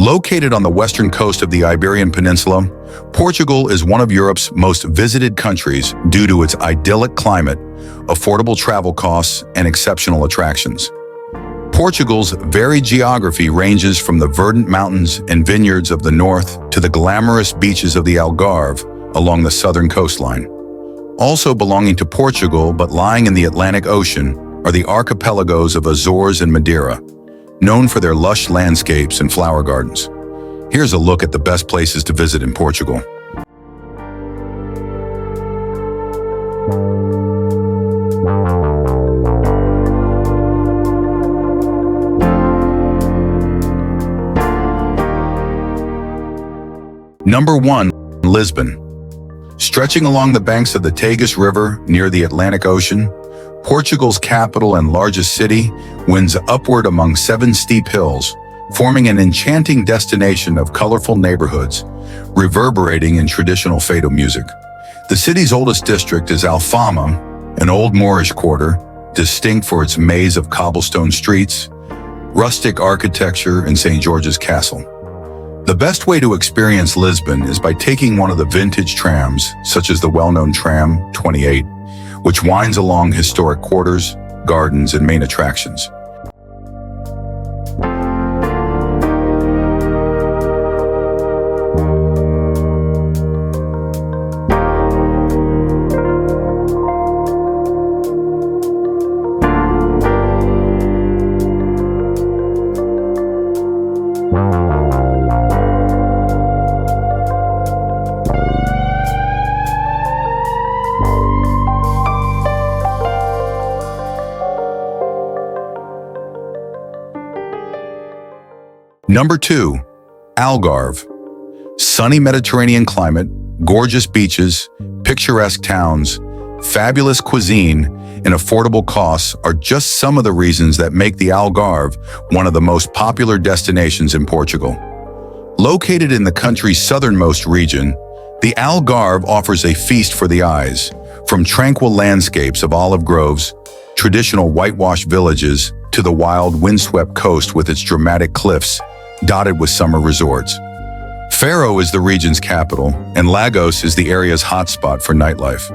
Located on the western coast of the Iberian Peninsula, Portugal is one of Europe's most visited countries due to its idyllic climate, affordable travel costs, and exceptional attractions. Portugal's varied geography ranges from the verdant mountains and vineyards of the north to the glamorous beaches of the Algarve along the southern coastline. Also belonging to Portugal but lying in the Atlantic Ocean are the archipelagos of Azores and Madeira, known for their lush landscapes and flower gardens. Here's a look at the best places to visit in Portugal. Number 1. Lisbon. Stretching along the banks of the Tagus River near the Atlantic Ocean, Portugal's capital and largest city winds upward among 7 steep hills, forming an enchanting destination of colorful neighborhoods, reverberating in traditional fado music. The city's oldest district is Alfama, an old Moorish quarter, distinct for its maze of cobblestone streets, rustic architecture, and St. George's Castle. The best way to experience Lisbon is by taking one of the vintage trams, such as the well-known Tram 28, which winds along historic quarters, gardens, and main attractions. Number 2. Algarve. Sunny Mediterranean climate, gorgeous beaches, picturesque towns, fabulous cuisine, and affordable costs are just some of the reasons that make the Algarve one of the most popular destinations in Portugal. Located in the country's southernmost region, the Algarve offers a feast for the eyes, from tranquil landscapes of olive groves, traditional whitewashed villages, to the wild, windswept coast with its dramatic cliffs, dotted with summer resorts. Faro is the region's capital, and Lagos is the area's hotspot for nightlife.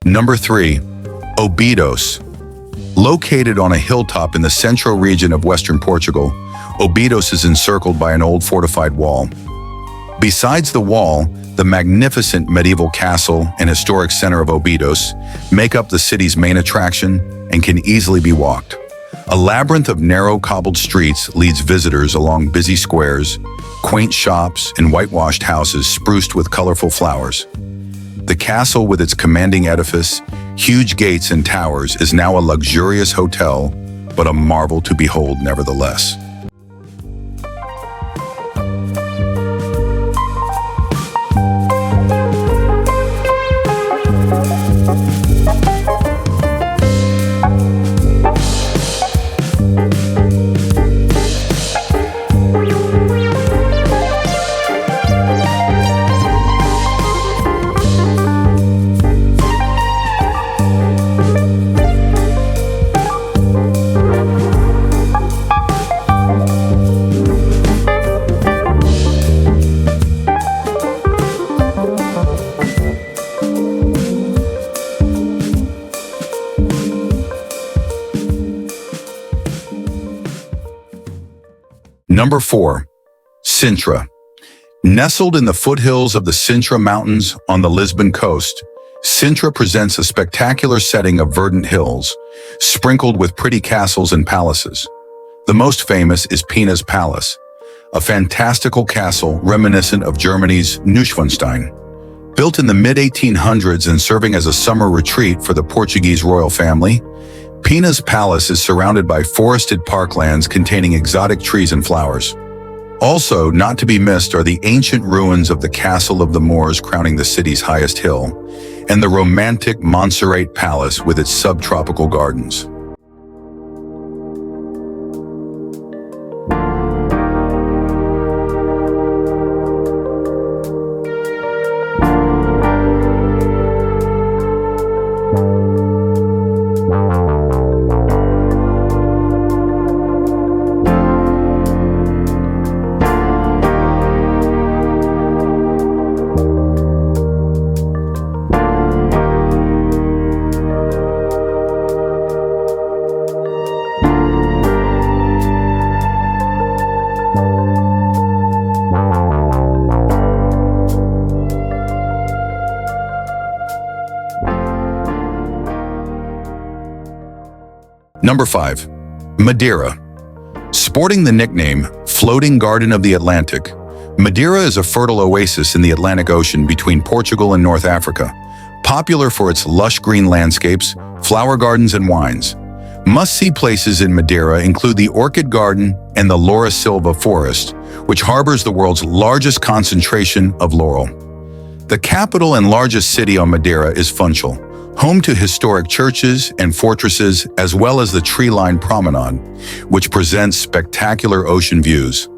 Number 3. Óbidos. Located on a hilltop in the central region of western Portugal, Óbidos is encircled by an old fortified wall. Besides the wall, the magnificent medieval castle and historic center of Óbidos make up the city's main attraction and can easily be walked. A labyrinth of narrow cobbled streets leads visitors along busy squares, quaint shops, and whitewashed houses spruced with colorful flowers. The castle, with its commanding edifice, huge gates and towers, is now a luxurious hotel, but a marvel to behold nevertheless. Number 4. Sintra. Nestled in the foothills of the Sintra Mountains on the Lisbon coast, Sintra presents a spectacular setting of verdant hills, sprinkled with pretty castles and palaces. The most famous is Pina's Palace, a fantastical castle reminiscent of Germany's Neuschwanstein. Built in the mid-1800s and serving as a summer retreat for the Portuguese royal family, Pina's Palace is surrounded by forested parklands containing exotic trees and flowers. Also, not to be missed are the ancient ruins of the Castle of the Moors crowning the city's highest hill, and the romantic Montserrat Palace with its subtropical gardens. Number 5. Madeira. Sporting the nickname Floating Garden of the Atlantic, Madeira is a fertile oasis in the Atlantic Ocean between Portugal and North Africa, popular for its lush green landscapes, flower gardens, and wines. Must-see places in Madeira include the Orchid Garden and the Laura Silva Forest, which harbors the world's largest concentration of laurel. The capital and largest city on Madeira is Funchal, home to historic churches and fortresses as well as the tree-lined promenade, which presents spectacular ocean views.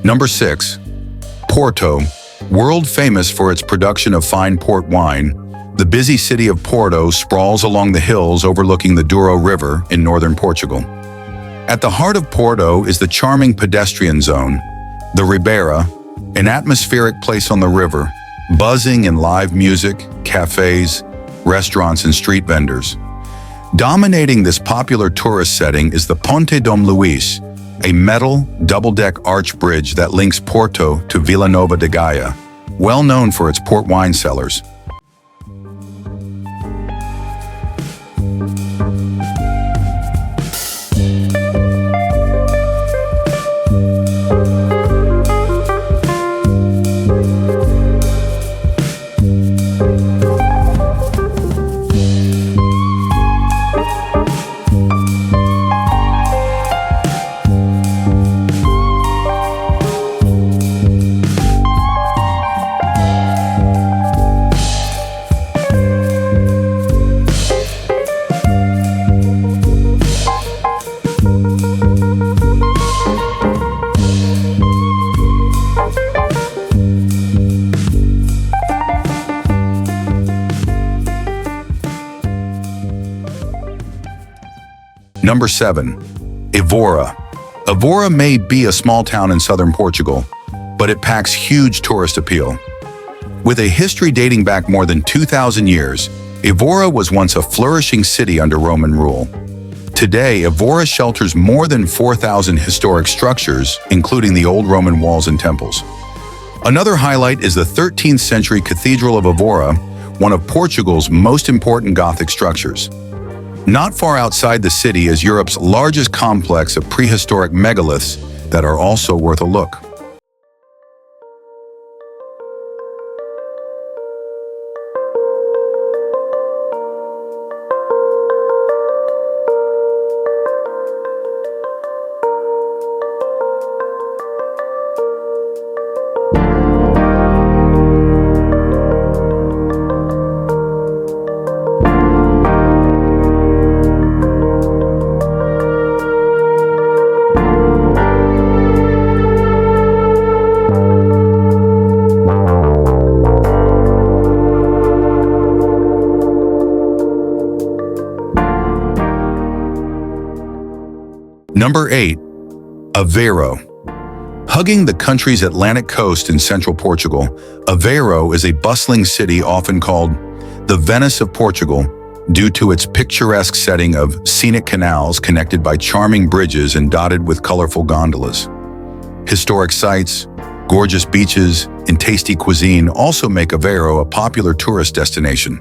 Number 6. Porto. World famous for its production of fine port wine, the busy city of Porto sprawls along the hills overlooking the Douro River in northern Portugal. At the heart of Porto is the charming pedestrian zone, the Ribeira, an atmospheric place on the river, buzzing in live music, cafes, restaurants, and street vendors. Dominating this popular tourist setting is the Ponte Dom Luís, a metal, double-deck arch bridge that links Porto to Vila Nova de Gaia, well known for its port wine cellars. Number 7. Évora. Évora may be a small town in southern Portugal, but it packs huge tourist appeal. With a history dating back more than 2,000 years, Évora was once a flourishing city under Roman rule. Today, Évora shelters more than 4,000 historic structures, including the old Roman walls and temples. Another highlight is the 13th century Cathedral of Évora, one of Portugal's most important Gothic structures. Not far outside the city is Europe's largest complex of prehistoric megaliths that are also worth a look. Number 8. Aveiro. Hugging the country's Atlantic coast in central Portugal, Aveiro is a bustling city often called the Venice of Portugal due to its picturesque setting of scenic canals connected by charming bridges and dotted with colorful gondolas. Historic sites, gorgeous beaches, and tasty cuisine also make Aveiro a popular tourist destination.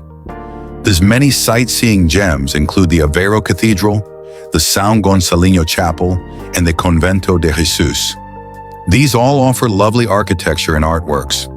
These many sightseeing gems include the Aveiro Cathedral, the São Gonçalves Chapel, and the Convento de Jesus. These all offer lovely architecture and artworks.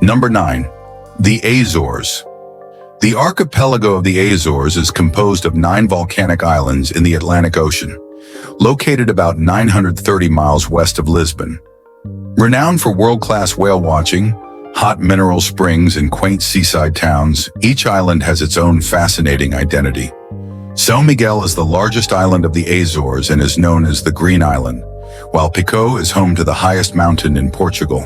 Number 9. The Azores. The archipelago of the Azores is composed of 9 volcanic islands in the Atlantic Ocean, located about 930 miles west of Lisbon. Renowned for world-class whale watching, hot mineral springs, and quaint seaside towns, each island has its own fascinating identity. São Miguel is the largest island of the Azores and is known as the Green Island, while Pico is home to the highest mountain in Portugal.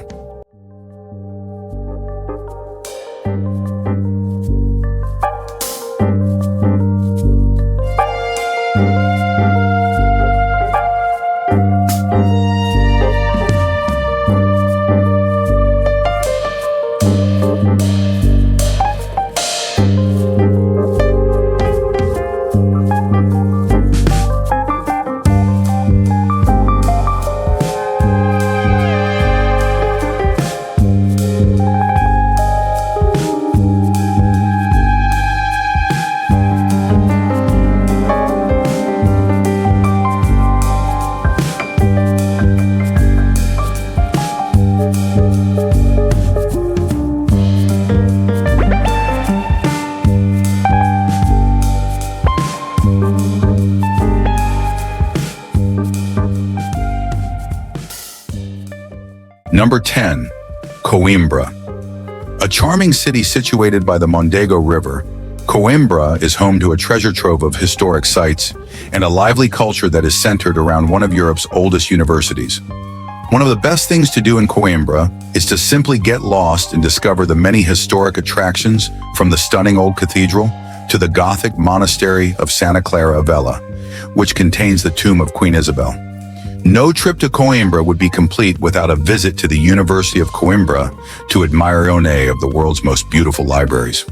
Number 10. Coimbra. A charming city situated by the Mondego River, Coimbra is home to a treasure trove of historic sites and a lively culture that is centered around one of Europe's oldest universities. One of the best things to do in Coimbra is to simply get lost and discover the many historic attractions, from the stunning old cathedral to the Gothic monastery of Santa Clara a Vela, which contains the tomb of Queen Isabel. No trip to Coimbra would be complete without a visit to the University of Coimbra to admire one of the world's most beautiful libraries.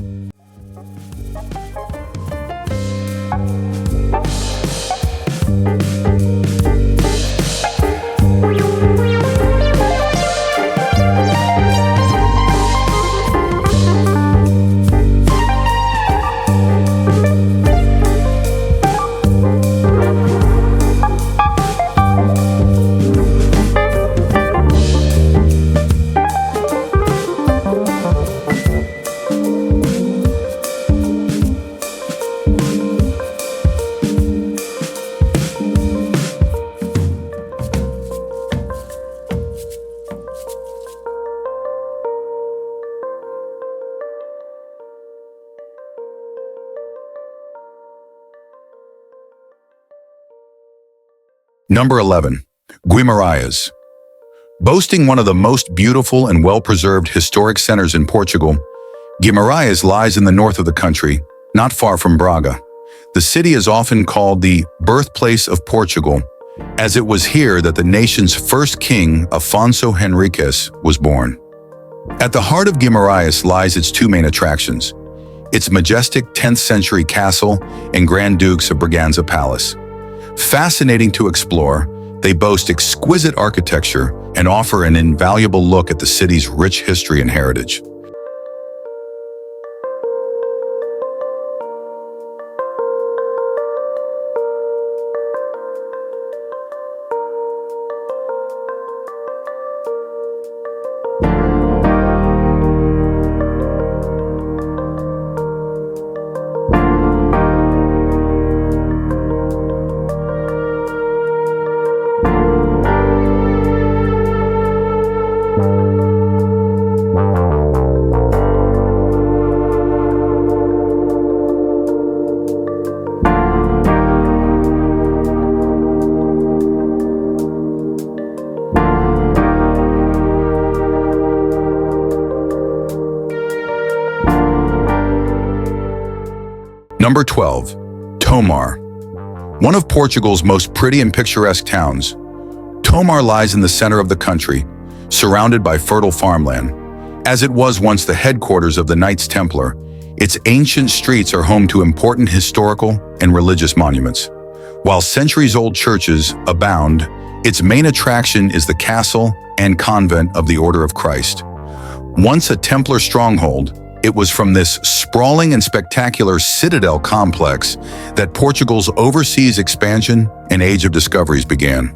Number 11. Guimarães. Boasting one of the most beautiful and well-preserved historic centers in Portugal, Guimarães lies in the north of the country, not far from Braga. The city is often called the birthplace of Portugal, as it was here that the nation's first king, Afonso Henriques, was born. At the heart of Guimarães lies its 2 main attractions, its majestic 10th century castle and Grand Dukes of Braganza Palace. Fascinating to explore, they boast exquisite architecture and offer an invaluable look at the city's rich history and heritage. Number 12. Tomar. One of Portugal's most pretty and picturesque towns, Tomar lies in the center of the country, surrounded by fertile farmland. As it was once the headquarters of the Knights Templar, its ancient streets are home to important historical and religious monuments. While centuries-old churches abound, its main attraction is the castle and convent of the Order of Christ. Once a Templar stronghold, it was from this sprawling and spectacular citadel complex that Portugal's overseas expansion and age of discoveries began.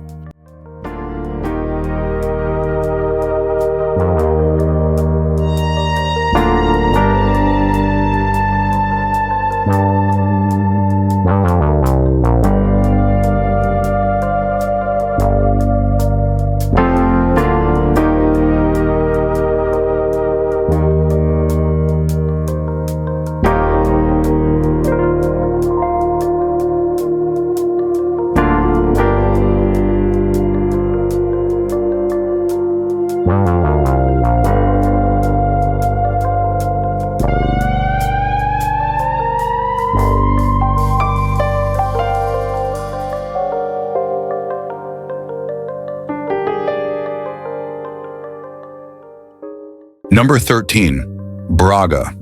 Number 13. Braga.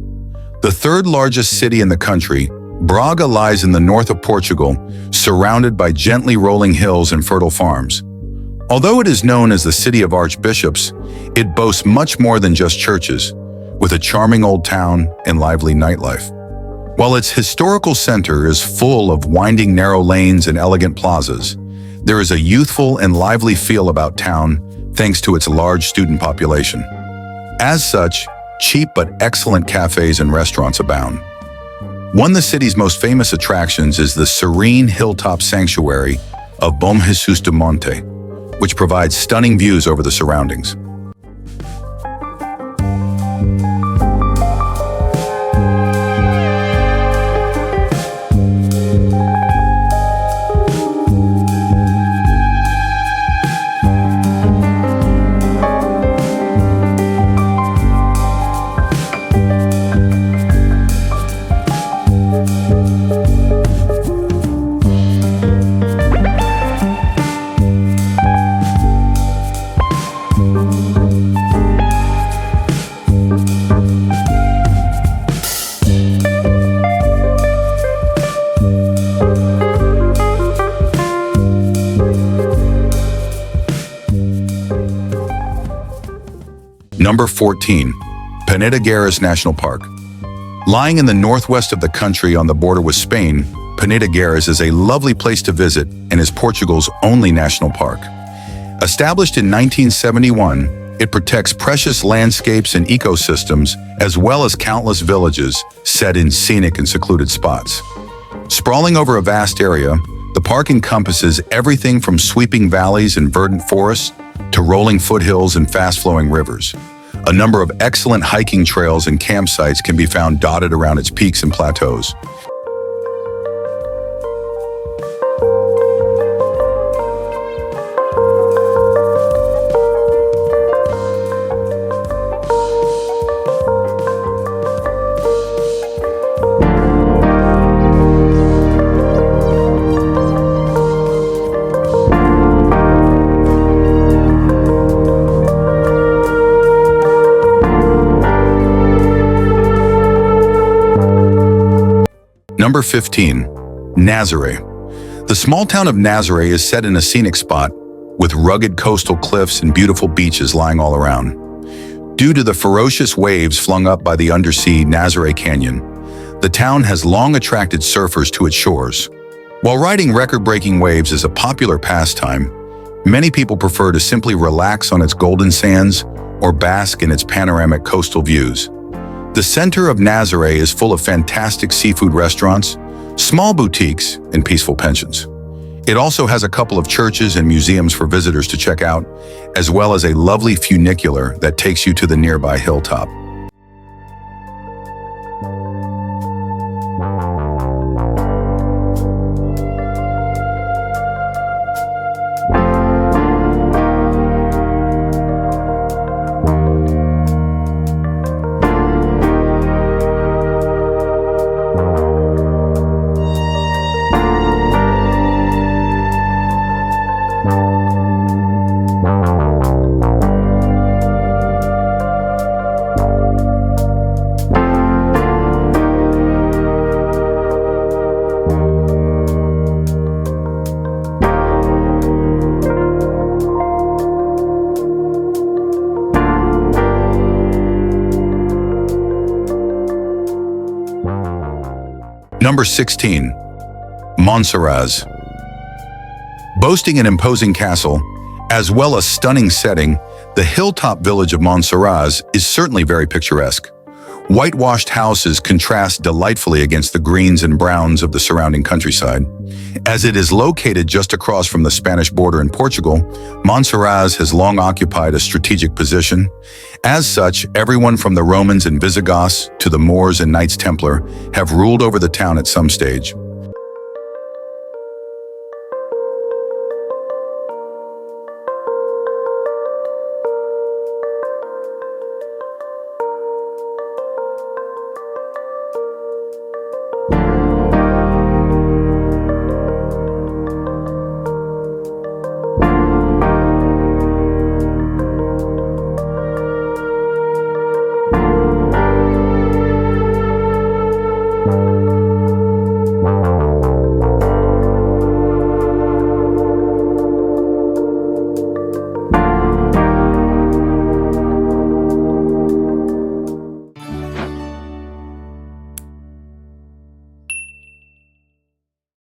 The third largest city in the country, Braga lies in the north of Portugal, surrounded by gently rolling hills and fertile farms. Although it is known as the City of Archbishops, it boasts much more than just churches, with a charming old town and lively nightlife. While its historical center is full of winding narrow lanes and elegant plazas, there is a youthful and lively feel about town thanks to its large student population. As such, cheap but excellent cafes and restaurants abound. One of the city's most famous attractions is the serene hilltop sanctuary of Bom Jesus do Monte, which provides stunning views over the surroundings. Number 14. Peneda Gerês National Park. Lying in the northwest of the country on the border with Spain, Peneda Gerês is a lovely place to visit and is Portugal's only national park. Established in 1971, it protects precious landscapes and ecosystems as well as countless villages set in scenic and secluded spots. Sprawling over a vast area, the park encompasses everything from sweeping valleys and verdant forests to rolling foothills and fast-flowing rivers. A number of excellent hiking trails and campsites can be found dotted around its peaks and plateaus. Number 15. Nazaré. The small town of Nazaré is set in a scenic spot with rugged coastal cliffs and beautiful beaches lying all around. Due to the ferocious waves flung up by the undersea Nazaré Canyon, the town has long attracted surfers to its shores. While riding record-breaking waves is a popular pastime, many people prefer to simply relax on its golden sands or bask in its panoramic coastal views. The center of Nazaré is full of fantastic seafood restaurants, small boutiques, and peaceful pensions. It also has a couple of churches and museums for visitors to check out, as well as a lovely funicular that takes you to the nearby hilltop. Number 16. Montserrat. Boasting an imposing castle, as well as stunning setting, the hilltop village of Montserrat is certainly very picturesque. Whitewashed houses contrast delightfully against the greens and browns of the surrounding countryside. As it is located just across from the Spanish border in Portugal, Montserrat has long occupied a strategic position. As such, everyone from the Romans and Visigoths to the Moors and Knights Templar have ruled over the town at some stage.